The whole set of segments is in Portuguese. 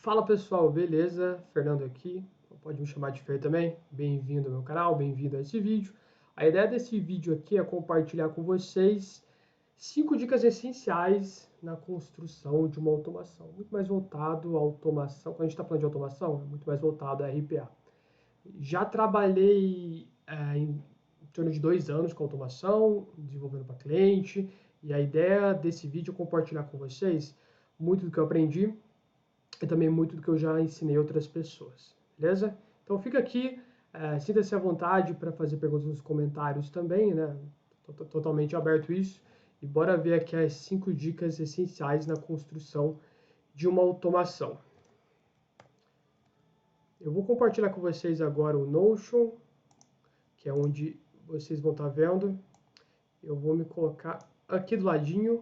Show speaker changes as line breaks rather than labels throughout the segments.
Fala pessoal, beleza? Fernando aqui, pode me chamar de Fer também. Bem-vindo ao meu canal, bem-vindo a esse vídeo. A ideia desse vídeo aqui é compartilhar com vocês 5 dicas essenciais na construção de uma automação. Muito mais voltado à automação, quando a gente está falando de automação, é muito mais voltado a RPA. Já trabalhei em torno de 2 anos com automação, desenvolvendo para cliente, e a ideia desse vídeo é compartilhar com vocês muito do que eu aprendi e também muito do que eu já ensinei outras pessoas, beleza? Então fica aqui, sinta-se à vontade para fazer perguntas nos comentários também, né? Totalmente aberto isso. E bora ver aqui as 5 dicas essenciais na construção de uma automação. Eu vou compartilhar com vocês agora o Notion, que é onde vocês vão estar vendo. Eu vou me colocar aqui do ladinho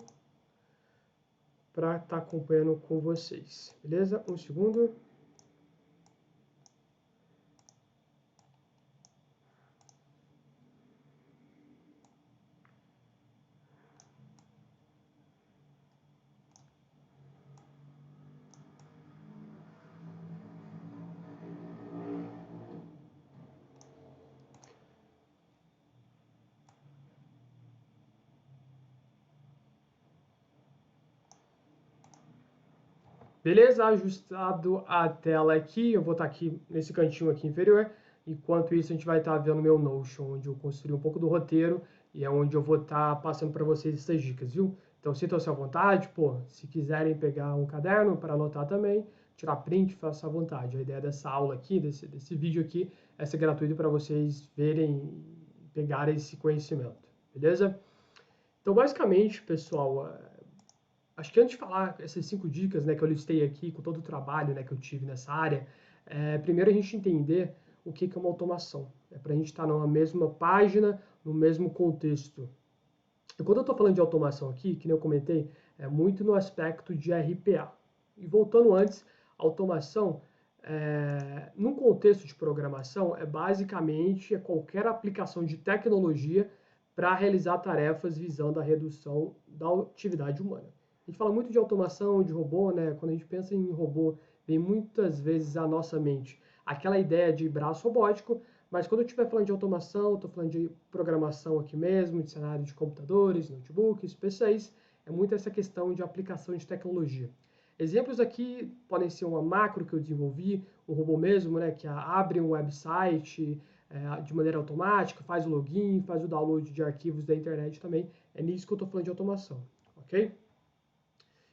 para estar acompanhando com vocês, beleza? Um segundo. Beleza, ajustado a tela aqui, eu vou estar aqui nesse cantinho aqui inferior. Enquanto isso, a gente vai estar vendo meu Notion, onde eu construí um pouco do roteiro e é onde eu vou estar passando para vocês essas dicas, viu? Então, sintam-se à vontade, pô, se quiserem pegar um caderno para anotar também, tirar print, faça à vontade. A ideia dessa aula aqui, desse vídeo aqui, é ser gratuito para vocês verem, pegarem esse conhecimento, beleza? Então, basicamente, pessoal, acho que antes de falar essas 5 dicas, né, que eu listei aqui com todo o trabalho, né, que eu tive nessa área, primeiro a gente entender o que é uma automação. É para a gente estar numa mesma página, no mesmo contexto. E quando eu estou falando de automação aqui, que nem eu comentei, é muito no aspecto de RPA. E voltando antes, automação, num contexto de programação, é basicamente qualquer aplicação de tecnologia para realizar tarefas visando a redução da atividade humana. A gente fala muito de automação, de robô, né? Quando a gente pensa em robô, vem muitas vezes à nossa mente aquela ideia de braço robótico, mas quando eu estiver falando de automação, estou falando de programação aqui mesmo, de cenário de computadores, notebooks, PCs, é muito essa questão de aplicação de tecnologia. Exemplos aqui podem ser uma macro que eu desenvolvi, um robô mesmo, né, que abre um website de maneira automática, faz o login, faz o download de arquivos da internet também. É nisso que eu estou falando de automação, ok?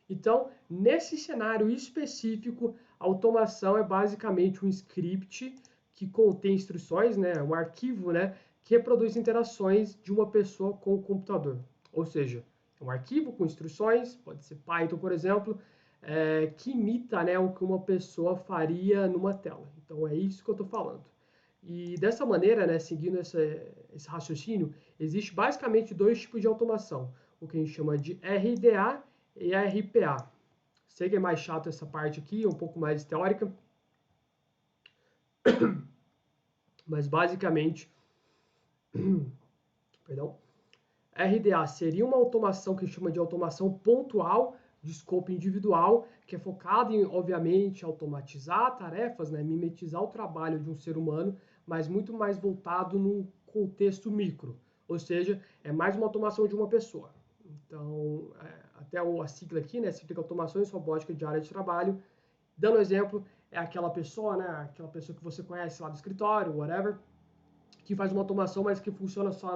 Então, nesse cenário específico, a automação é basicamente um script que contém instruções, né, um arquivo, né, que reproduz interações de uma pessoa com o computador. Ou seja, é um arquivo com instruções, pode ser Python, por exemplo, que imita, né, o que uma pessoa faria numa tela. Então, é isso que eu estou falando. E dessa maneira, né, seguindo esse raciocínio, existe basicamente 2 tipos de automação. O que a gente chama de RDA e a RPA. Sei que é mais chato essa parte aqui, um pouco mais teórica, mas basicamente, perdão, RDA seria uma automação que a gente chama de automação pontual, de escopo individual, que é focada em, obviamente, automatizar tarefas, né, mimetizar o trabalho de um ser humano, mas muito mais voltado num contexto micro, ou seja, é mais uma automação de uma pessoa. Então, até a sigla aqui, né, significa automações robótica de área de trabalho. Dando exemplo, é aquela pessoa, né, aquela pessoa que você conhece lá do escritório, whatever, que faz uma automação, mas que funciona só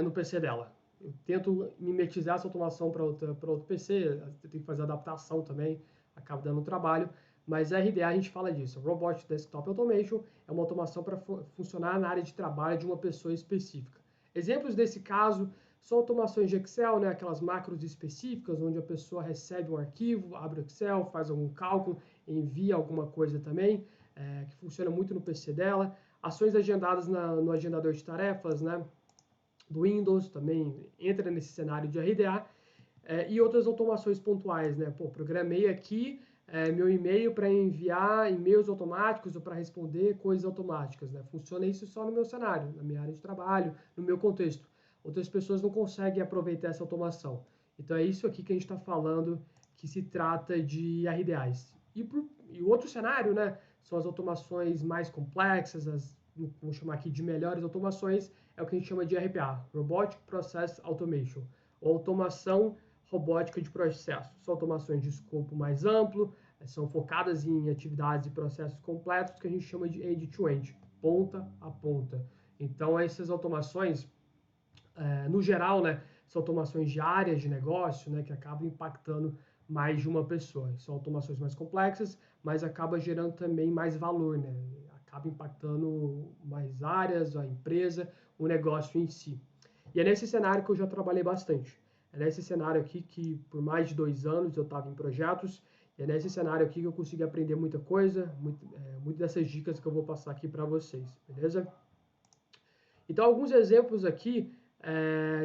no PC dela. Eu tento mimetizar essa automação para outro PC, eu tenho que fazer adaptação também, acaba dando trabalho, mas RDA a gente fala disso. Robot Desktop Automation é uma automação para funcionar na área de trabalho de uma pessoa específica. Exemplos desse caso são automações de Excel, né, aquelas macros específicas, onde a pessoa recebe um arquivo, abre o Excel, faz algum cálculo, envia alguma coisa também, que funciona muito no PC dela. Ações agendadas no agendador de tarefas, né, do Windows também entra nesse cenário de RDA, e outras automações pontuais, né? Pô, programei aqui meu e-mail para enviar e-mails automáticos ou para responder coisas automáticas, né? Funciona isso só no meu cenário, na minha área de trabalho, no meu contexto. Outras pessoas não conseguem aproveitar essa automação. Então é isso aqui que a gente está falando, que se trata de RDAs. E o outro cenário, né, são as automações mais complexas, vamos chamar aqui de melhores automações, é o que a gente chama de RPA, Robotic Process Automation, ou automação robótica de processos. São automações de escopo mais amplo, são focadas em atividades e processos completos que a gente chama de end-to-end, ponta a ponta. Então, essas automações, no geral, né, são automações de áreas de negócio, né, que acabam impactando mais de uma pessoa. São automações mais complexas, mas acaba gerando também mais valor, né? Acaba impactando mais áreas, a empresa, o negócio em si. E é nesse cenário que eu já trabalhei bastante. É nesse cenário aqui que, por mais de 2 anos, eu estava em projetos, e é nesse cenário aqui que eu consegui aprender muita coisa, muito dessas dicas que eu vou passar aqui para vocês, beleza? Então, alguns exemplos aqui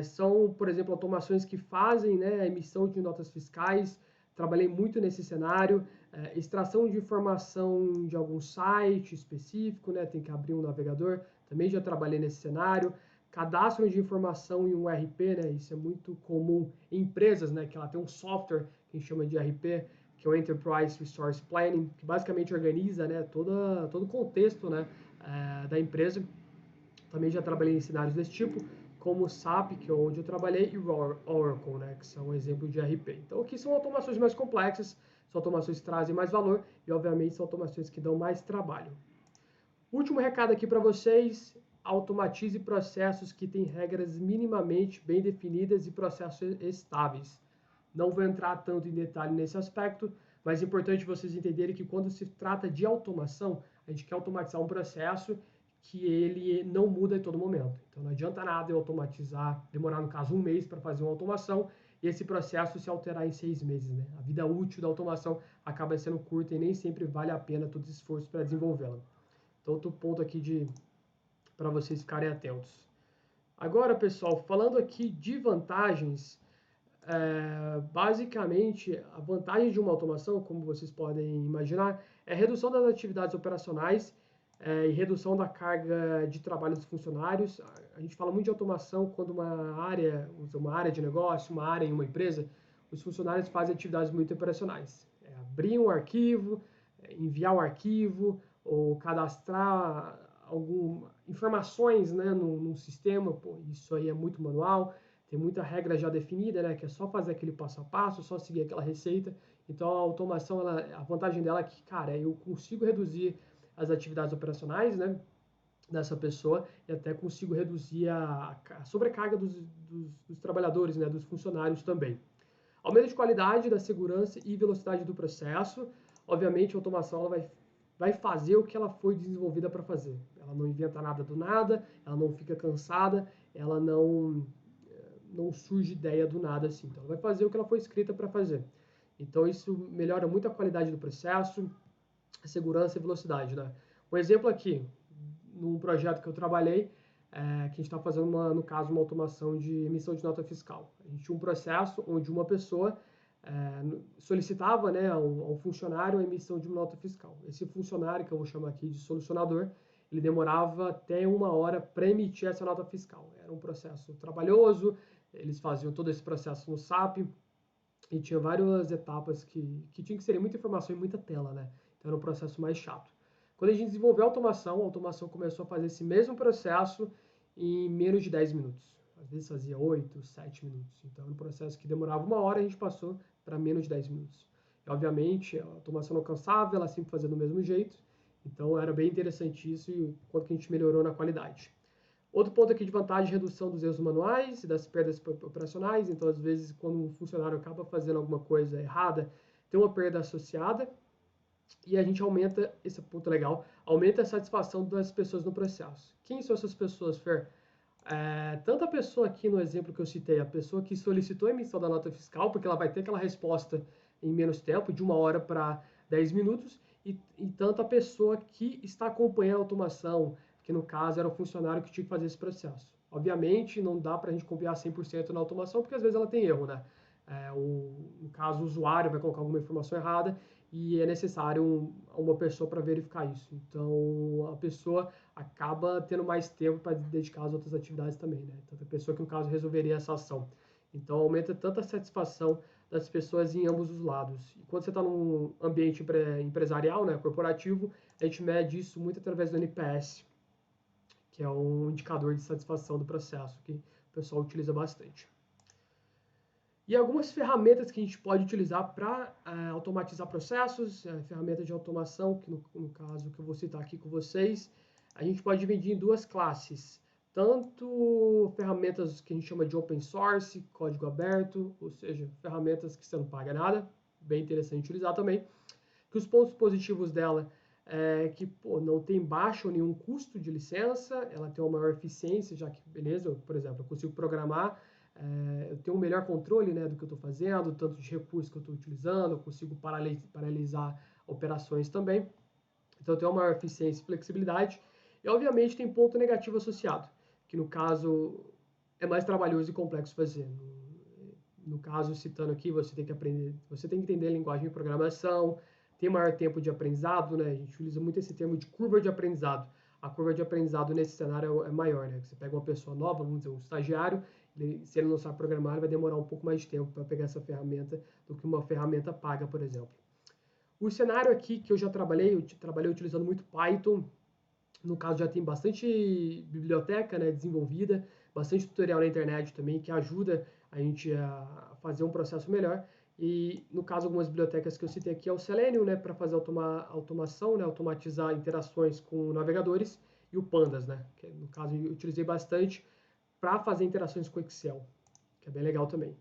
são, por exemplo, automações que fazem, né, a emissão de notas fiscais. Trabalhei muito nesse cenário. Extração de informação de algum site específico, né, tem que abrir um navegador. Também já trabalhei nesse cenário. Cadastro de informação em um ERP, né, isso é muito comum em empresas, né, que ela tem um software que a gente chama de ERP, que é o Enterprise Resource Planning, que basicamente organiza, né, todo o contexto, né, da empresa. Também já trabalhei em cenários desse tipo, como o SAP, que é onde eu trabalhei, e Oracle, né, que são um exemplo de ERP. Então, aqui são automações mais complexas, são automações que trazem mais valor e, obviamente, são automações que dão mais trabalho. Último recado aqui para vocês: automatize processos que têm regras minimamente bem definidas e processos estáveis. Não vou entrar tanto em detalhe nesse aspecto, mas é importante vocês entenderem que quando se trata de automação, a gente quer automatizar um processo que ele não muda em todo momento. Então não adianta nada eu automatizar, demorar no caso 1 mês para fazer uma automação e esse processo se alterar em 6 meses, né? A vida útil da automação acaba sendo curta e nem sempre vale a pena todo esse esforço para desenvolvê-la. Então outro ponto aqui para vocês ficarem atentos. Agora, pessoal, falando aqui de vantagens, basicamente, a vantagem de uma automação, como vocês podem imaginar, é a redução das atividades operacionais e redução da carga de trabalho dos funcionários. A gente fala muito de automação quando uma área de negócio, uma área em uma empresa, os funcionários fazem atividades muito operacionais. Abrir um arquivo, enviar um arquivo, ou cadastrar algumas informações, né, num sistema. Pô, isso aí é muito manual. Tem muita regra já definida, né, que é só fazer aquele passo a passo, só seguir aquela receita. Então a automação, a vantagem dela é que, cara, eu consigo reduzir as atividades operacionais, né, dessa pessoa e até consigo reduzir a sobrecarga dos trabalhadores, né, dos funcionários também. Aumento de qualidade da segurança e velocidade do processo. Obviamente a automação ela vai fazer o que ela foi desenvolvida para fazer. Ela não inventa nada do nada, ela não fica cansada, ela não surge ideia do nada assim. Então, ela vai fazer o que ela foi escrita para fazer. Então, isso melhora muito a qualidade do processo, a segurança e velocidade, né? Um exemplo aqui, num projeto que eu trabalhei, que a gente está fazendo, no caso, uma automação de emissão de nota fiscal. A gente tinha um processo onde uma pessoa solicitava, né, ao funcionário a emissão de uma nota fiscal. Esse funcionário, que eu vou chamar aqui de solucionador, ele demorava até 1 hora para emitir essa nota fiscal. Era um processo trabalhoso, eles faziam todo esse processo no SAP e tinha várias etapas que tinha que ser muita informação e muita tela, né? Então era um processo mais chato. Quando a gente desenvolveu a automação começou a fazer esse mesmo processo em menos de 10 minutos. Às vezes fazia 8, 7 minutos. Então era um processo que demorava 1 hora, a gente passou para menos de 10 minutos. E, obviamente, a automação não cansava, ela sempre fazia do mesmo jeito. Então era bem interessante isso e quanto que a gente melhorou na qualidade. Outro ponto aqui de vantagem, redução dos erros manuais e das perdas operacionais. Então, às vezes, quando um funcionário acaba fazendo alguma coisa errada, tem uma perda associada e a gente aumenta, esse ponto legal, aumenta a satisfação das pessoas no processo. Quem são essas pessoas, Fer? Tanto a pessoa aqui no exemplo que eu citei, a pessoa que solicitou a emissão da nota fiscal, porque ela vai ter aquela resposta em menos tempo, de 1 hora para 10 minutos, e tanto a pessoa que está acompanhando a automação, que no caso era o funcionário que tinha que fazer esse processo. Obviamente, não dá para a gente confiar 100% na automação, porque às vezes ela tem erro, né? No caso, o usuário vai colocar alguma informação errada e é necessário uma pessoa para verificar isso. Então, a pessoa acaba tendo mais tempo para dedicar às outras atividades também, né? Então, a pessoa que, no caso, resolveria essa ação. Então, aumenta tanto a satisfação das pessoas em ambos os lados. E quando você está num ambiente empresarial, né, corporativo, a gente mede isso muito através do NPS, que é um indicador de satisfação do processo, que o pessoal utiliza bastante. E algumas ferramentas que a gente pode utilizar para automatizar processos, ferramentas de automação, que no caso que eu vou citar aqui com vocês, a gente pode dividir em duas classes. Tanto ferramentas que a gente chama de open source, código aberto, ou seja, ferramentas que você não paga nada, bem interessante utilizar também. Que os pontos positivos dela é que não tem baixo ou nenhum custo de licença, ela tem uma maior eficiência, já que, beleza, por exemplo, eu consigo programar, eu tenho um melhor controle, né, do que eu estou fazendo, tanto de recursos que eu estou utilizando, eu consigo paralisar operações também. Então, eu tenho uma maior eficiência e flexibilidade. E, obviamente, tem ponto negativo associado, que no caso é mais trabalhoso e complexo fazer. No caso, citando aqui, você tem que aprender, você tem que entender a linguagem de programação, tem maior tempo de aprendizado, né? A gente utiliza muito esse termo de curva de aprendizado. A curva de aprendizado nesse cenário é maior, né? Você pega uma pessoa nova, vamos dizer, um estagiário, se ele não sabe programar, ele vai demorar um pouco mais de tempo para pegar essa ferramenta do que uma ferramenta paga, por exemplo. O cenário aqui que eu já trabalhei, eu trabalhei utilizando muito Python. No caso, já tem bastante biblioteca, né, desenvolvida, bastante tutorial na internet também que ajuda a gente a fazer um processo melhor. E no caso, algumas bibliotecas que eu citei aqui é o Selenium, né, para fazer automação, né, automatizar interações com navegadores, e o Pandas, né, que no caso eu utilizei bastante para fazer interações com Excel, que é bem legal também.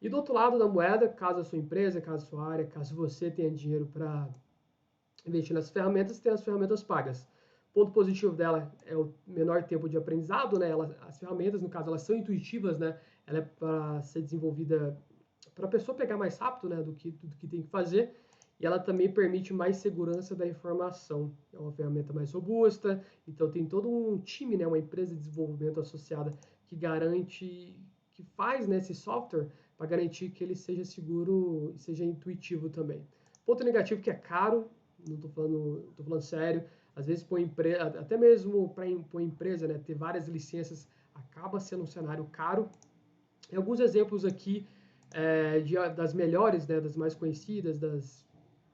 E do outro lado da moeda, caso a sua empresa, caso a sua área, caso você tenha dinheiro para investir nas ferramentas, tem as ferramentas pagas. O ponto positivo dela é o menor tempo de aprendizado, né? As ferramentas, no caso, elas são intuitivas, né? Ela é para ser desenvolvida para a pessoa pegar mais rápido, né? Do que tem que fazer. E ela também permite mais segurança da informação. É uma ferramenta mais robusta, então tem todo um time, né? Uma empresa de desenvolvimento associada que garante, que faz, né, esse software para garantir que ele seja seguro e seja intuitivo também. Ponto negativo que é caro, não tô falando sério. Às vezes, até mesmo para a empresa, né, ter várias licenças acaba sendo um cenário caro. E alguns exemplos aqui das melhores, né, das mais conhecidas, das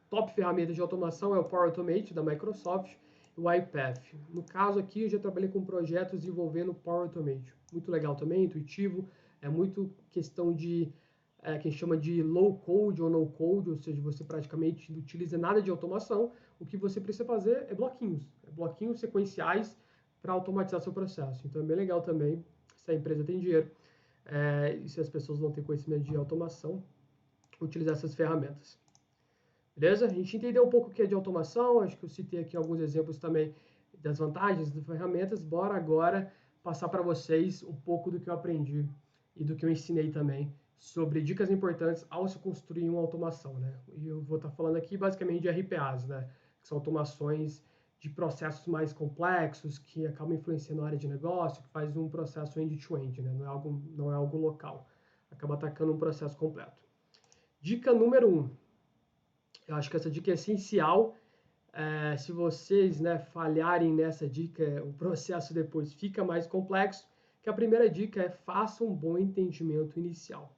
top ferramentas de automação é o Power Automate da Microsoft e o iPath. No caso aqui, eu já trabalhei com projetos envolvendo Power Automate. Muito legal também, intuitivo, é muito questão de que a gente chama de low code ou no code, ou seja, você praticamente não utiliza nada de automação. O que você precisa fazer é bloquinhos sequenciais para automatizar seu processo. Então é bem legal também, se a empresa tem dinheiro e se as pessoas não têm conhecimento de automação, utilizar essas ferramentas. Beleza? A gente entendeu um pouco o que é de automação, acho que eu citei aqui alguns exemplos também das vantagens das ferramentas. Bora agora passar para vocês um pouco do que eu aprendi e do que eu ensinei também sobre dicas importantes ao se construir uma automação, né? E eu vou estar falando aqui basicamente de RPAs, né? Que são automações de processos mais complexos que acabam influenciando a área de negócio, que faz um processo end-to-end, né? Não é algo local. Acaba atacando um processo completo. Dica número 1. Eu acho que essa dica é essencial. Se vocês, né, falharem nessa dica, o processo depois fica mais complexo. Que a primeira dica é faça um bom entendimento inicial.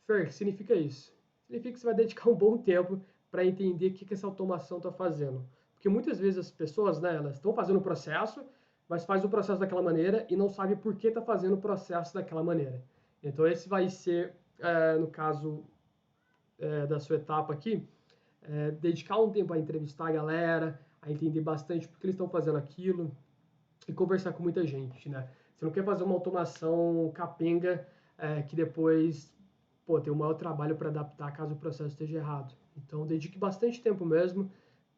Fer, o que significa isso? Significa que você vai dedicar um bom tempo para entender o que essa automação está fazendo. Porque muitas vezes as pessoas, né, elas estão fazendo o processo, mas faz o processo daquela maneira e não sabe por que está fazendo o processo daquela maneira. Então esse vai ser, no caso da sua etapa aqui, dedicar um tempo a entrevistar a galera, a entender bastante por que eles estão fazendo aquilo e conversar com muita gente, né? Você não quer fazer uma automação capenga que depois, tem um maior trabalho para adaptar caso o processo esteja errado. Então, dedique bastante tempo mesmo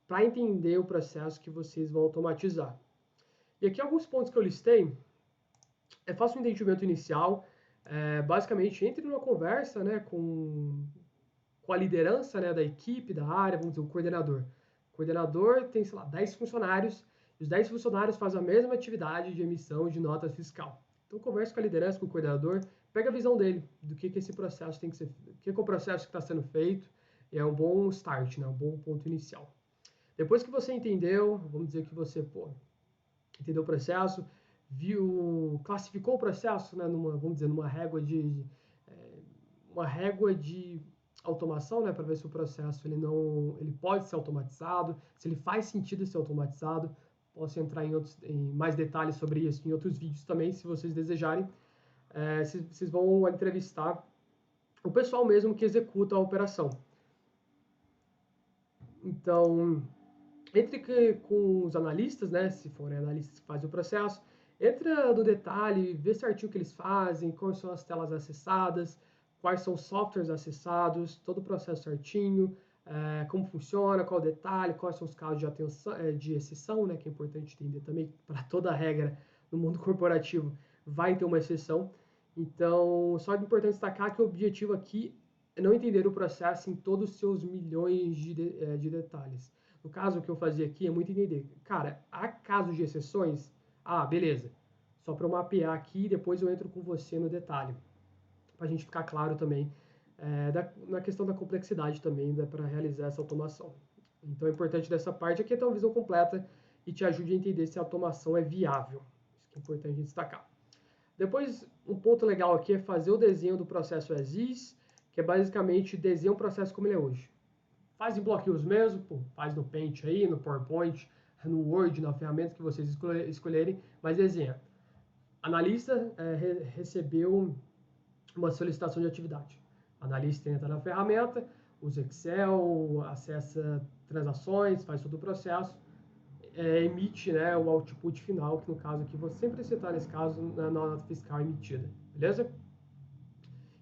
para entender o processo que vocês vão automatizar. E aqui alguns pontos que eu listei. Faça um entendimento inicial. Basicamente, entre numa conversa, né, com a liderança, né, da equipe, da área, vamos dizer, o coordenador. O coordenador tem, sei lá, 10 funcionários, e os 10 funcionários fazem a mesma atividade de emissão de nota fiscal. Então, converse com a liderança, com o coordenador, pega a visão dele, do que esse processo tem que ser, o que é o processo que está sendo feito, e é um bom start, né, um bom ponto inicial. Depois que você entendeu, vamos dizer que você, entendeu o processo, classificou o processo, né, vamos dizer, numa régua de automação, né, para ver se o processo ele pode ser automatizado, se ele faz sentido ser automatizado. Posso entrar em mais detalhes sobre isso em outros vídeos também, se vocês desejarem. Vocês vão entrevistar o pessoal mesmo que executa a operação. Então, com os analistas, né, se forem analistas que fazem o processo, entra no detalhe, vê certinho o que eles fazem, quais são as telas acessadas, quais são os softwares acessados, todo o processo certinho, como funciona, qual o detalhe, quais são os casos de atenção, de exceção, né, que é importante entender também, para toda regra no mundo corporativo vai ter uma exceção. Então, só é importante destacar que o objetivo aqui é não entender o processo em todos os seus milhões de detalhes. No caso, o que eu fazia aqui é muito entender. Cara, há casos de exceções? Ah, beleza. Só para eu mapear aqui, depois eu entro com você no detalhe. Para a gente ficar claro também na questão da complexidade também para realizar essa automação. Então, é importante dessa parte aqui é ter uma visão completa e te ajude a entender se a automação é viável. Isso que é importante destacar. Depois, um ponto legal aqui é fazer o desenho do processo as is, que é basicamente desenhar um processo como ele é hoje. Faz em bloquinhos mesmo, pô, faz no Paint aí, no PowerPoint, no Word, na ferramenta que vocês escolherem, mas desenha. Analista recebeu uma solicitação de atividade. Analista entra na ferramenta, usa Excel, acessa transações, faz todo o processo, emite, né, o output final, que no caso aqui vou sempre citar nesse caso na nota fiscal emitida, beleza?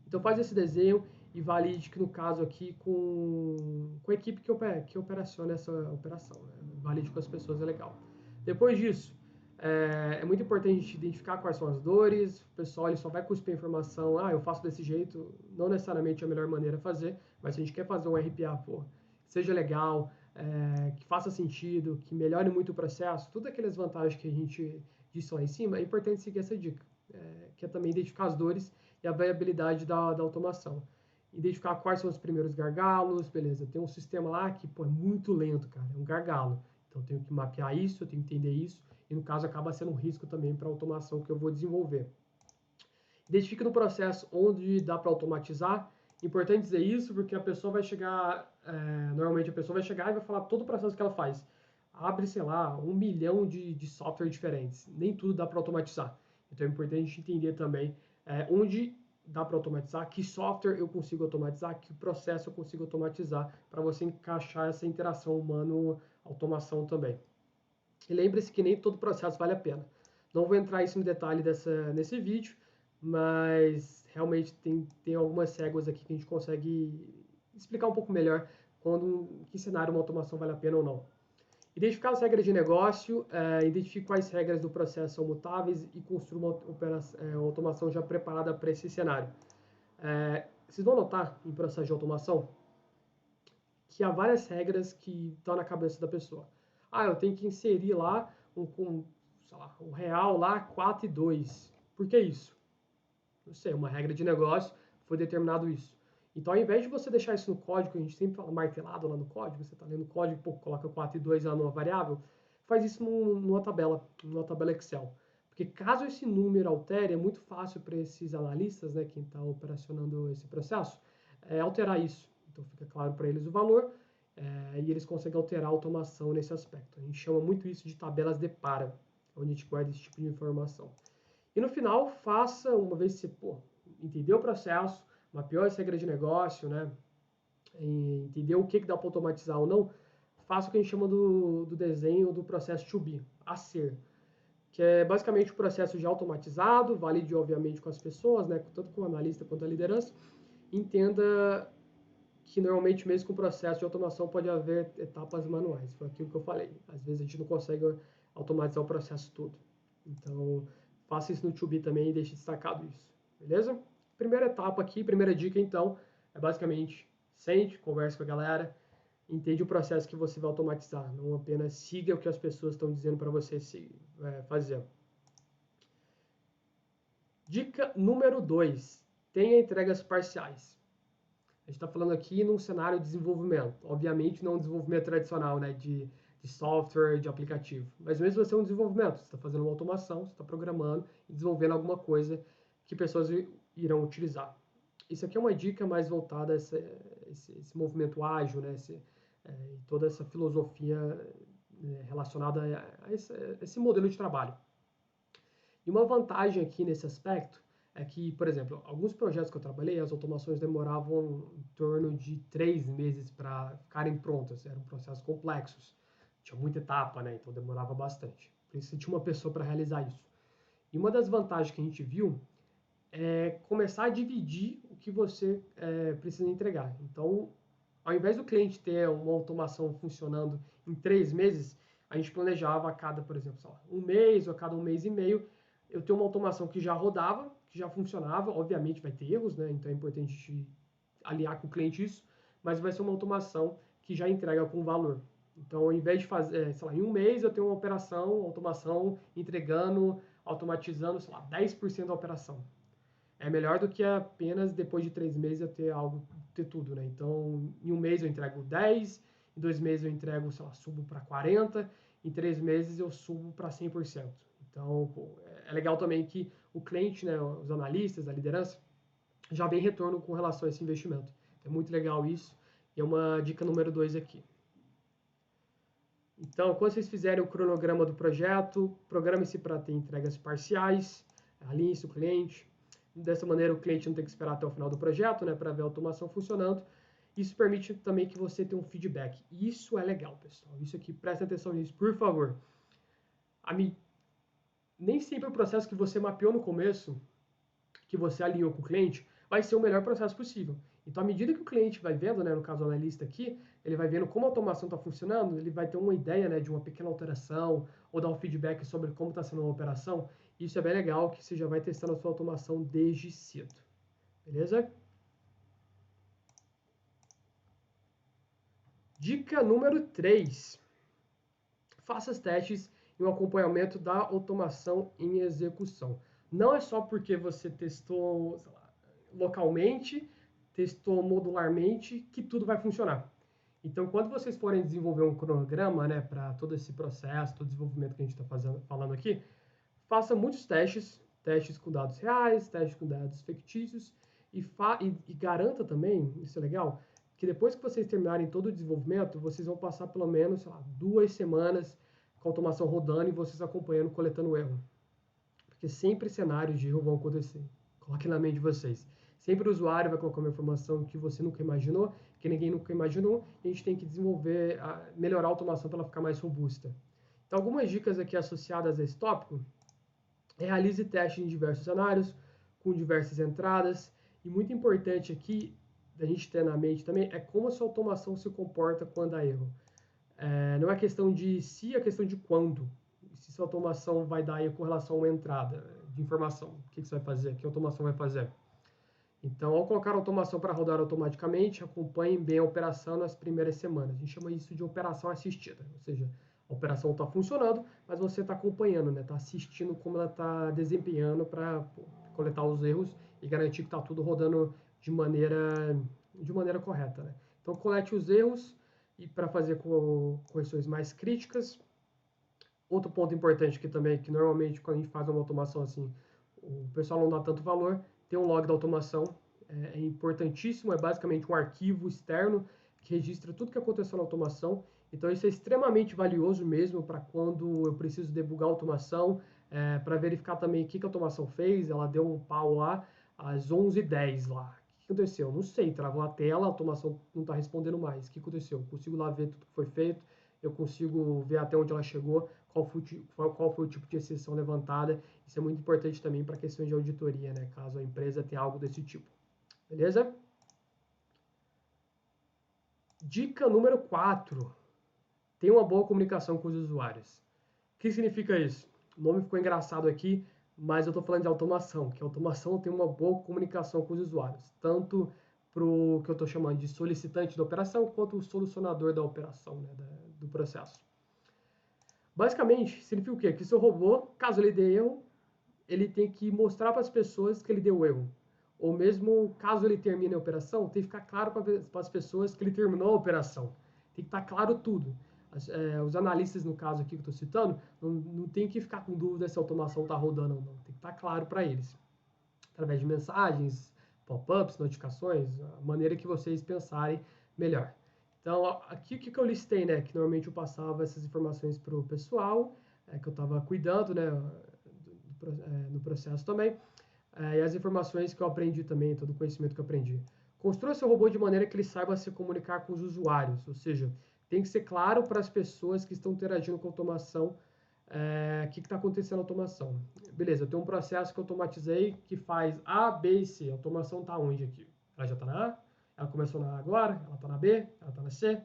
Então faz esse desenho e valide que no caso aqui com a equipe que operaciona essa operação, né? Valide com as pessoas é legal. Depois disso, é muito importante a gente identificar quais são as dores. O pessoal ele só vai cuspir a informação, eu faço desse jeito, não necessariamente é a melhor maneira a fazer, mas se a gente quer fazer um RPA, pô, que seja legal, que faça sentido, que melhore muito o processo, todas aquelas vantagens que a gente disse lá em cima, é importante seguir essa dica, que é também identificar as dores e a viabilidade da automação. Identificar quais são os primeiros gargalos, beleza, tem um sistema lá que pô, é muito lento, cara, é um gargalo. Então eu tenho que mapear isso, eu tenho que entender isso, e no caso acaba sendo um risco também para a automação que eu vou desenvolver. Identifique no processo onde dá para automatizar. Importante dizer isso porque a pessoa vai chegar, normalmente a pessoa vai chegar e vai falar todo o processo que ela faz. Abre, sei lá, 1 milhão de software diferentes. Nem tudo dá para automatizar. Então é importante entender também onde dá para automatizar, que software eu consigo automatizar, que processo eu consigo automatizar, para você encaixar essa interação humano-automação também. E lembre-se que nem todo processo vale a pena. Não vou entrar isso no detalhe nesse vídeo, mas realmente tem algumas regras aqui que a gente consegue explicar um pouco melhor em que cenário uma automação vale a pena ou não. Identificar as regras de negócio, identifique quais regras do processo são mutáveis e construa uma automação já preparada para esse cenário. Vocês vão notar em processo de automação que há várias regras que estão na cabeça da pessoa. Eu tenho que inserir lá um real lá 4,2. Por que isso? Não sei, uma regra de negócio foi determinado isso. Então, ao invés de você deixar isso no código, a gente sempre fala martelado lá no código, você está lendo o código, coloca 4,2 lá numa variável, faz isso numa tabela Excel. Porque caso esse número altere, é muito fácil para esses analistas, né, quem está operacionando esse processo, alterar isso. Então fica claro para eles o valor e eles conseguem alterar a automação nesse aspecto. A gente chama muito isso de tabelas de para, onde a gente guarda esse tipo de informação. E no final, faça, uma vez que você entendeu o processo, mapeou essa regra de negócio, né, entendeu o que dá para automatizar ou não, faça o que a gente chama do desenho do processo to be, a ser, que é basicamente o processo já automatizado, valide obviamente com as pessoas, né, tanto com o analista quanto a liderança, entenda que normalmente mesmo com o processo de automação pode haver etapas manuais, foi aquilo que eu falei, às vezes a gente não consegue automatizar o processo todo, então faça isso no to be também e deixe destacado isso, beleza? Primeira etapa aqui, primeira dica então, é basicamente sente, converse com a galera, entende o processo que você vai automatizar, não apenas siga o que as pessoas estão dizendo para você fazer. Dica número 2, tenha entregas parciais. A gente está falando aqui num cenário de desenvolvimento, obviamente não um desenvolvimento tradicional, né, de software, de aplicativo, mas mesmo assim é um desenvolvimento, você está fazendo uma automação, você está programando e desenvolvendo alguma coisa que pessoas irão utilizar. Isso aqui é uma dica mais voltada esse movimento ágil, né, e toda essa filosofia relacionada a esse modelo de trabalho. E uma vantagem aqui nesse aspecto é que, por exemplo, alguns projetos que eu trabalhei, as automações demoravam em torno de 3 meses para ficarem prontas, eram processos complexos, tinha muita etapa, né, então demorava bastante. Por isso tinha uma pessoa para realizar isso. E uma das vantagens que a gente viu é começar a dividir o que você precisa entregar. Então, ao invés do cliente ter uma automação funcionando em 3 meses, a gente planejava a cada, por exemplo, um mês ou a cada um mês e meio, eu ter uma automação que já rodava, que já funcionava. Obviamente vai ter erros, né? Então é importante a gente alinhar com o cliente isso, mas vai ser uma automação que já entrega com valor. Então, ao invés de fazer, sei lá, em um mês eu tenho uma operação, automação entregando, automatizando, sei lá, 10% da operação. É melhor do que apenas depois de 3 meses eu ter tudo, né? Então, em um mês eu entrego 10, em 2 meses eu entrego, sei lá, subo para 40, em 3 meses eu subo para 100%. Então, pô, é legal também que o cliente, né, os analistas, a liderança, já vem retorno com relação a esse investimento. É muito legal isso. E é uma dica número 2 aqui. Então, quando vocês fizerem o cronograma do projeto, programe-se para ter entregas parciais, alinhe-se o cliente. Dessa maneira, o cliente não tem que esperar até o final do projeto, né, para ver a automação funcionando. Isso permite também que você tenha um feedback. Isso é legal, pessoal. Isso aqui, presta atenção nisso, por favor. Nem sempre o processo que você mapeou no começo, que você alinhou com o cliente, vai ser o melhor processo possível. Então, à medida que o cliente vai vendo, né, no caso o analista aqui, ele vai vendo como a automação está funcionando, ele vai ter uma ideia, né, de uma pequena alteração ou dar um feedback sobre como está sendo uma operação. Isso é bem legal, que você já vai testando a sua automação desde cedo. Beleza? Dica número 3. Faça os testes e o acompanhamento da automação em execução. Não é só porque você testou, sei lá, localmente, testou modularmente, que tudo vai funcionar. Então, quando vocês forem desenvolver um cronograma, né, para todo esse processo, todo o desenvolvimento que a gente está falando aqui, faça muitos testes com dados reais, testes com dados fictícios, e garanta também, isso é legal, que depois que vocês terminarem todo o desenvolvimento, vocês vão passar pelo menos, sei lá, 2 semanas com a automação rodando e vocês acompanhando, coletando erro. Porque sempre cenários de erro vão acontecer. Coloque na mente de vocês. Sempre o usuário vai colocar uma informação que você nunca imaginou, que ninguém nunca imaginou, e a gente tem que desenvolver, melhorar a automação para ela ficar mais robusta. Então, algumas dicas aqui associadas a esse tópico: realize testes em diversos cenários, com diversas entradas, e muito importante aqui, da gente ter na mente também, é como a sua automação se comporta quando há erro. Não é questão de se, é questão de quando. Se sua automação vai dar erro com relação a uma entrada de informação, o que você vai fazer, que a automação vai fazer. Então, ao colocar a automação para rodar automaticamente, acompanhe bem a operação nas primeiras semanas. A gente chama isso de operação assistida, ou seja, a operação está funcionando, mas você está acompanhando, né? Está assistindo como ela está desempenhando para coletar os erros e garantir que está tudo rodando de maneira correta, né? Então, colete os erros e para fazer correções mais críticas. Outro ponto importante aqui também, que normalmente quando a gente faz uma automação assim, o pessoal não dá tanto valor, tem um log da automação, é importantíssimo, é basicamente um arquivo externo que registra tudo que aconteceu na automação. Então isso é extremamente valioso mesmo para quando eu preciso debugar a automação, para verificar também o que a automação fez. Ela deu um pau lá às 11h10 lá. O que aconteceu? Não sei, travou a tela, a automação não está respondendo mais. O que aconteceu? Eu consigo lá ver tudo que foi feito, eu consigo ver até onde ela chegou, qual foi o tipo de exceção levantada. Isso é muito importante também para questões de auditoria, né? Caso a empresa tenha algo desse tipo. Beleza? Dica número 4. Tenha uma boa comunicação com os usuários. O que significa isso? O nome ficou engraçado aqui, mas eu estou falando de automação, que a automação tem uma boa comunicação com os usuários, tanto para o que eu estou chamando de solicitante da operação, quanto o solucionador da operação, né, do processo. Basicamente, significa o quê? Que seu robô, caso ele dê erro, ele tem que mostrar para as pessoas que ele deu erro. Ou mesmo, caso ele termine a operação, tem que ficar claro para as pessoas que ele terminou a operação. Tem que estar claro tudo. Os analistas, no caso aqui que eu estou citando, não tem que ficar com dúvida se a automação está rodando ou não. Tem que estar claro para eles. Através de mensagens, pop-ups, notificações, a maneira que vocês pensarem melhor. Então, aqui o que eu listei, né, que normalmente eu passava essas informações para o pessoal, que eu estava cuidando, né, no processo também, e as informações que eu aprendi também, todo o conhecimento que eu aprendi. Construa seu robô de maneira que ele saiba se comunicar com os usuários, ou seja, tem que ser claro para as pessoas que estão interagindo com a automação o que está acontecendo na automação. Beleza, eu tenho um processo que eu automatizei que faz A, B e C. A automação está onde aqui? Ela já está na A? Ela começou na A agora? Ela está na B? Ela está na C? Tem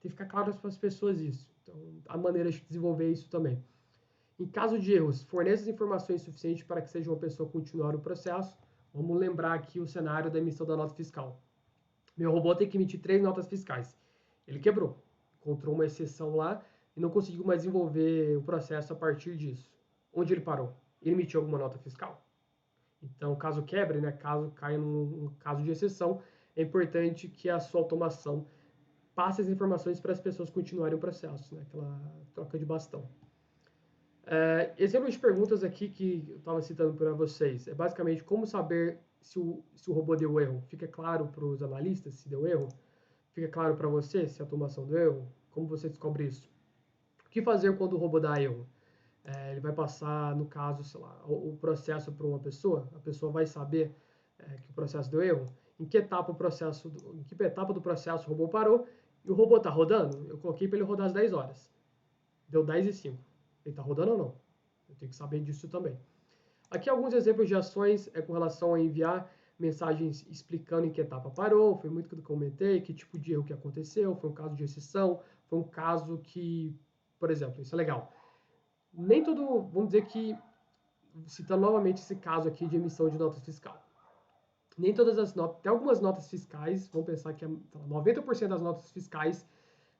que ficar claro para as pessoas isso. Então, a maneira de desenvolver isso também. Em caso de erros, forneça as informações suficientes para que seja uma pessoa continuar o processo. Vamos lembrar aqui o cenário da emissão da nota fiscal. Meu robô tem que emitir 3 notas fiscais. Ele quebrou, encontrou uma exceção lá e não conseguiu mais desenvolver o processo a partir disso. Onde ele parou? Ele emitiu alguma nota fiscal? Então, caso quebre, né, caso caia num caso de exceção, é importante que a sua automação passe as informações para as pessoas continuarem o processo, né, aquela troca de bastão. Exemplo de perguntas aqui que eu estava citando para vocês. É basicamente como saber se o robô deu erro. Fica claro para os analistas se deu erro? Fica claro para você se a automação deu erro? Como você descobre isso? O que fazer quando o robô dá erro? Ele vai passar, no caso, sei lá, o processo para uma pessoa? A pessoa vai saber que o processo deu erro? Em que etapa do processo o robô parou? E o robô está rodando? Eu coloquei para ele rodar às 10 horas. Deu 10 e 5. Ele está rodando ou não? Eu tenho que saber disso também. Aqui alguns exemplos de ações com relação a enviar mensagens explicando em que etapa parou, foi muito que eu comentei, que tipo de erro que aconteceu, foi um caso de exceção, foi um caso que, por exemplo, isso é legal. Nem todo, vamos dizer que, citando novamente esse caso aqui de emissão de nota fiscal. Nem todas as notas, tem algumas notas fiscais, vamos pensar que 90% das notas fiscais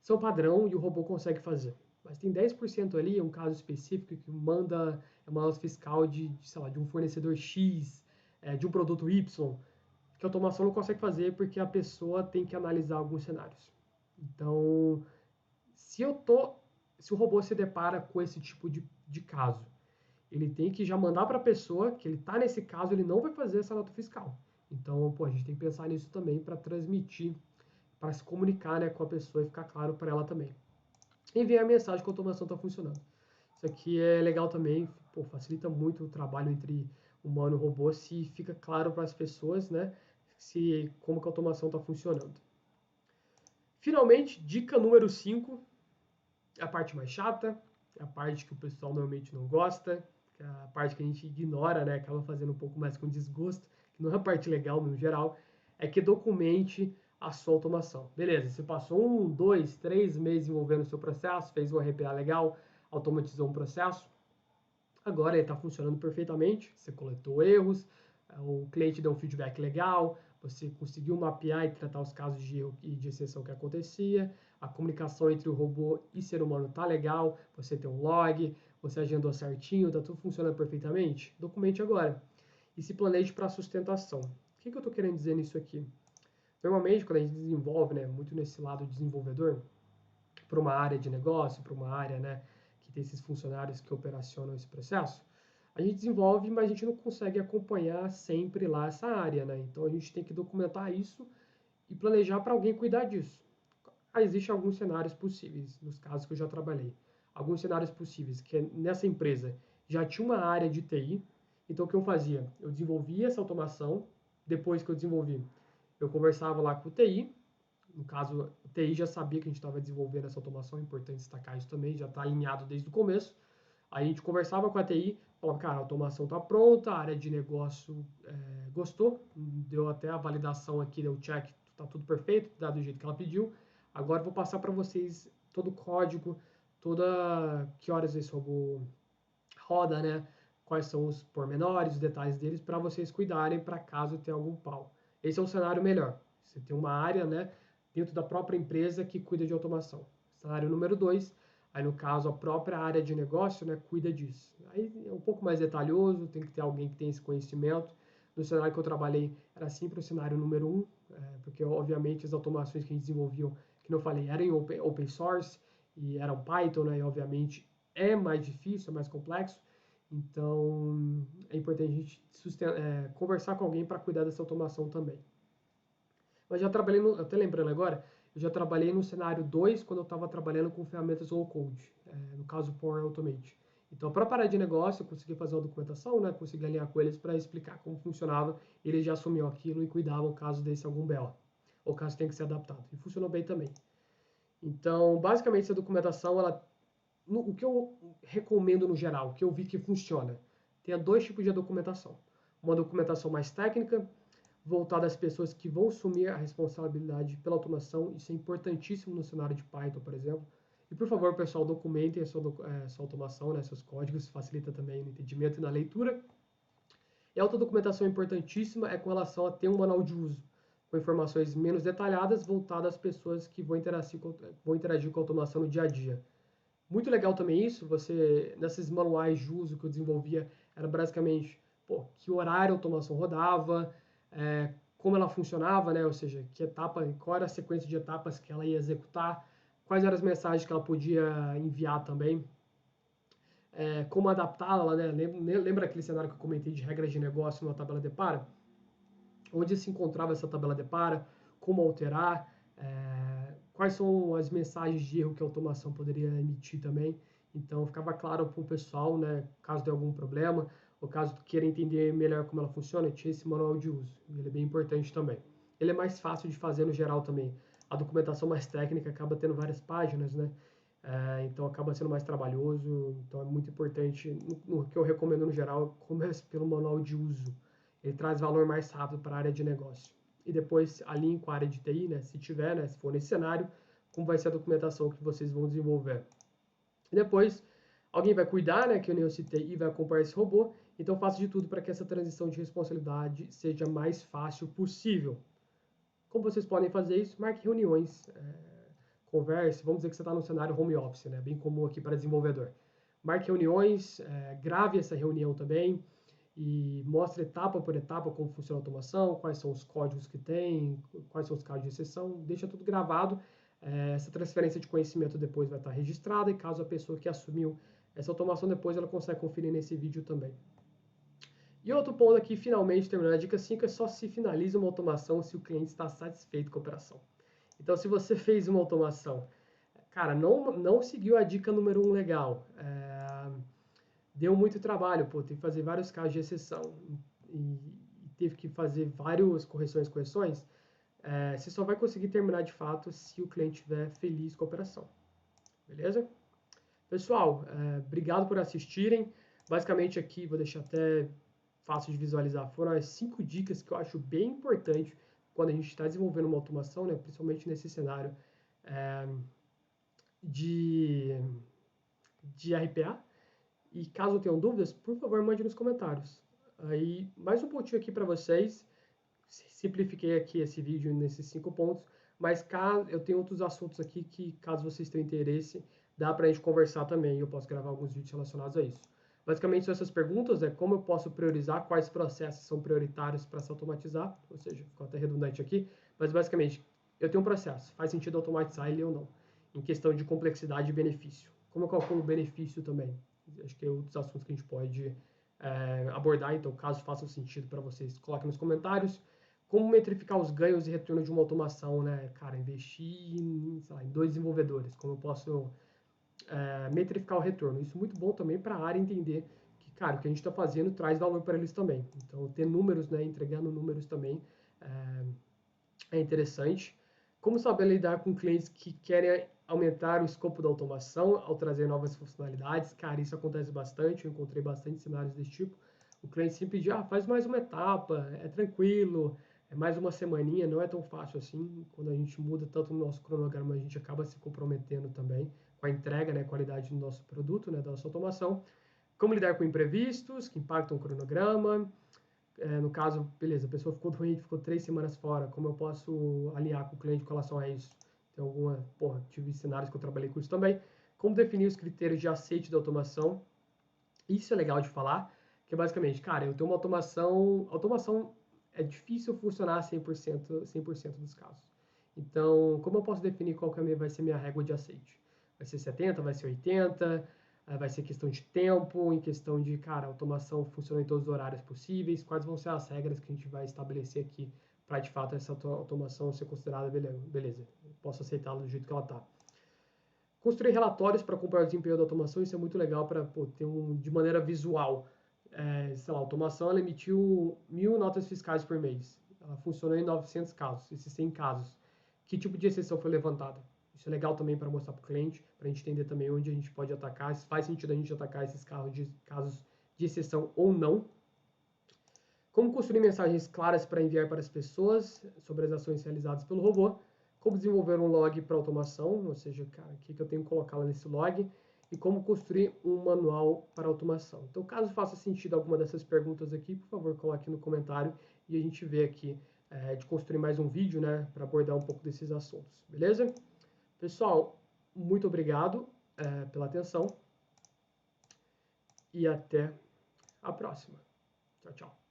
são padrão e o robô consegue fazer. Mas tem 10% ali, um caso específico que manda uma nota fiscal sei lá, de um fornecedor X, de um produto Y, que a automação não consegue fazer porque a pessoa tem que analisar alguns cenários. Então, se o robô se depara com esse tipo de caso, ele tem que já mandar para a pessoa que ele está nesse caso, ele não vai fazer essa nota fiscal. Então, a gente tem que pensar nisso também para transmitir, para se comunicar, né, com a pessoa e ficar claro para ela também. Enviar a mensagem que a automação está funcionando. Isso aqui é legal também, facilita muito o trabalho entre humano e robô se fica claro para as pessoas, né, como que a automação está funcionando. Finalmente, dica número 5, a parte mais chata, a parte que o pessoal normalmente não gosta, que é a parte que a gente ignora, né, acaba fazendo um pouco mais com desgosto, que não é a parte legal no geral, é que documente a sua automação. Beleza, você passou 1, 2, 3 meses envolvendo o seu processo, fez um RPA legal, automatizou um processo, agora ele está funcionando perfeitamente, você coletou erros, o cliente deu um feedback legal, você conseguiu mapear e tratar os casos de erro e de exceção que acontecia, a comunicação entre o robô e ser humano está legal, você tem um log, você agendou certinho, está tudo funcionando perfeitamente, documente agora. E se planeje para sustentação. O que eu estou querendo dizer nisso aqui? Normalmente, quando a gente desenvolve, né, muito nesse lado desenvolvedor, para uma área de negócio, para uma área, né, que tem esses funcionários que operacionam esse processo, a gente desenvolve, mas a gente não consegue acompanhar sempre lá essa área, né? Então a gente tem que documentar isso e planejar para alguém cuidar disso. Existem alguns cenários possíveis, nos casos que eu já trabalhei. Alguns cenários possíveis, que nessa empresa já tinha uma área de TI, então o que eu fazia? Eu desenvolvia essa automação, depois que eu desenvolvi, eu conversava lá com o TI, no caso, o TI já sabia que a gente estava desenvolvendo essa automação, é importante destacar isso também, já está alinhado desde o começo. Aí a gente conversava com a TI, falava, cara, a automação está pronta, a área de negócio gostou, deu até a validação aqui, deu check, está tudo perfeito, dá do jeito que ela pediu. Agora eu vou passar para vocês todo o código, que horas esse robô roda, né? Quais são os pormenores, os detalhes deles, para vocês cuidarem para caso tenha algum pau. Esse é um cenário melhor. Você tem uma área, né, dentro da própria empresa que cuida de automação. Cenário número 2, aí no caso a própria área de negócio, né, cuida disso. Aí é um pouco mais detalhoso, tem que ter alguém que tenha esse conhecimento. No cenário que eu trabalhei era sempre o cenário número 1, porque obviamente as automações que a gente desenvolvia, que não falei, eram em open source e eram Python, né, e obviamente é mais difícil, é mais complexo. Então, é importante a gente conversar com alguém para cuidar dessa automação também. Mas já trabalhei, até lembrando agora, eu já trabalhei no cenário 2 quando eu estava trabalhando com ferramentas low code, no caso Power Automate. Então, para parar de negócio, eu consegui fazer uma documentação, né, consegui alinhar com eles para explicar como funcionava, eles já assumiam aquilo e cuidavam caso desse algum BO, ou caso tenha que ser adaptado. E funcionou bem também. Então, basicamente, essa documentação, o que eu recomendo no geral, o que eu vi que funciona, tem dois tipos de documentação. Uma documentação mais técnica, voltada às pessoas que vão assumir a responsabilidade pela automação. Isso é importantíssimo no cenário de Python, por exemplo. E, por favor, pessoal, documentem a sua automação, né, seus códigos, facilita também no entendimento e na leitura. E a outra documentação importantíssima é com relação a ter um manual de uso, com informações menos detalhadas, voltadas às pessoas que vão interagir com a automação no dia a dia. Muito legal também isso, nesses manuais de uso que eu desenvolvia, era basicamente, que horário a automação rodava, como ela funcionava, né? Ou seja, qual era a sequência de etapas que ela ia executar, quais eram as mensagens que ela podia enviar também, como adaptá-la, né? Lembra aquele cenário que eu comentei de regras de negócio numa tabela de para? Onde se encontrava essa tabela de para, como alterar, quais são as mensagens de erro que a automação poderia emitir também. Então, ficava claro para o pessoal, né, caso dê algum problema, ou caso queira entender melhor como ela funciona, tinha esse manual de uso. Ele é bem importante também. Ele é mais fácil de fazer no geral também. A documentação mais técnica acaba tendo várias páginas, né? Então acaba sendo mais trabalhoso. Então é muito importante. O que eu recomendo no geral, comece pelo manual de uso. Ele traz valor mais rápido para a área de negócio. E depois alinhe com a área de TI, né? Se tiver, né? Se for nesse cenário, como vai ser a documentação que vocês vão desenvolver. E depois, alguém vai cuidar, né? Que eu nem eu citei, e vai acompanhar esse robô. Então faça de tudo para que essa transição de responsabilidade seja mais fácil possível. Como vocês podem fazer isso? Marque reuniões, converse. Vamos dizer que você está no cenário home office, né? Bem comum aqui para desenvolvedor. Marque reuniões, grave essa reunião também e mostre etapa por etapa como funciona a automação, quais são os códigos que tem, quais são os casos de exceção. Deixa tudo gravado. Essa transferência de conhecimento depois vai estar registrada e caso a pessoa que assumiu essa automação depois ela consegue conferir nesse vídeo também. E outro ponto aqui, finalmente, terminando a dica 5, é só se finaliza uma automação se o cliente está satisfeito com a operação. Então, se você fez uma automação, cara, não seguiu a dica número 1 legal, deu muito trabalho, teve que fazer vários casos de exceção e teve que fazer várias correções, você só vai conseguir terminar de fato se o cliente estiver feliz com a operação. Beleza? Pessoal, obrigado por assistirem. Basicamente aqui, vou deixar até fácil de visualizar, foram as 5 dicas que eu acho bem importante quando a gente está desenvolvendo uma automação, né, principalmente nesse cenário de RPA. E caso tenham dúvidas, por favor, mande nos comentários. Aí, mais um pontinho aqui para vocês. Simplifiquei aqui esse vídeo nesses 5 pontos, mas eu tenho outros assuntos aqui que, caso vocês tenham interesse, dá para a gente conversar também. Eu posso gravar alguns vídeos relacionados a isso. Basicamente, são essas perguntas, como eu posso priorizar, quais processos são prioritários para se automatizar, ou seja, ficou até redundante aqui, mas basicamente, eu tenho um processo, faz sentido automatizar ele ou não, em questão de complexidade e benefício. Como eu calculo o benefício também? Acho que é outros assuntos que a gente pode abordar, então caso faça sentido para vocês, coloquem nos comentários. Como metrificar os ganhos e retorno de uma automação, né? Cara, investir em 2 desenvolvedores, como eu posso metrificar o retorno. Isso é muito bom também para a área entender que, cara, o que a gente está fazendo traz valor para eles também. Então, ter números, né, entregando números também é interessante. Como saber lidar com clientes que querem aumentar o escopo da automação ao trazer novas funcionalidades. Cara, isso acontece bastante, eu encontrei bastante cenários desse tipo. O cliente sempre diz, faz mais uma etapa, é tranquilo, é mais uma semaninha, não é tão fácil assim. Quando a gente muda tanto no nosso cronograma, a gente acaba se comprometendo também com a entrega, né, qualidade do nosso produto, né, da nossa automação. Como lidar com imprevistos que impactam o cronograma. No caso, beleza, a pessoa ficou doente, ficou 3 semanas fora, como eu posso alinhar com o cliente com relação a isso? Tem tive cenários que eu trabalhei com isso também. Como definir os critérios de aceite da automação? Isso é legal de falar, que é basicamente, cara, eu tenho uma automação é difícil funcionar 100% dos casos. Então, como eu posso definir qual que vai ser minha régua de aceite? Vai ser 70, vai ser 80? vai ser questão de tempo, em questão de, cara, automação funciona em todos os horários possíveis, quais vão ser as regras que a gente vai estabelecer aqui para, de fato, essa automação ser considerada beleza. Posso aceitá-la do jeito que ela está. Construir relatórios para acompanhar o desempenho da automação, isso é muito legal para ter de maneira visual. Sei lá, a automação ela emitiu 1.000 notas fiscais por mês. Ela funcionou em 900 casos, esses 100 casos. Que tipo de exceção foi levantada? Isso é legal também para mostrar para o cliente, para a gente entender também onde a gente pode atacar, se faz sentido a gente atacar esses casos de exceção ou não. Como construir mensagens claras para enviar para as pessoas sobre as ações realizadas pelo robô. Como desenvolver um log para automação, ou seja, cara, o que eu tenho que colocar lá nesse log. E como construir um manual para automação. Então, caso faça sentido alguma dessas perguntas aqui, por favor, coloque no comentário e a gente vê aqui de construir mais um vídeo, né, para abordar um pouco desses assuntos, beleza? Pessoal, muito obrigado pela atenção e até a próxima. Tchau, tchau.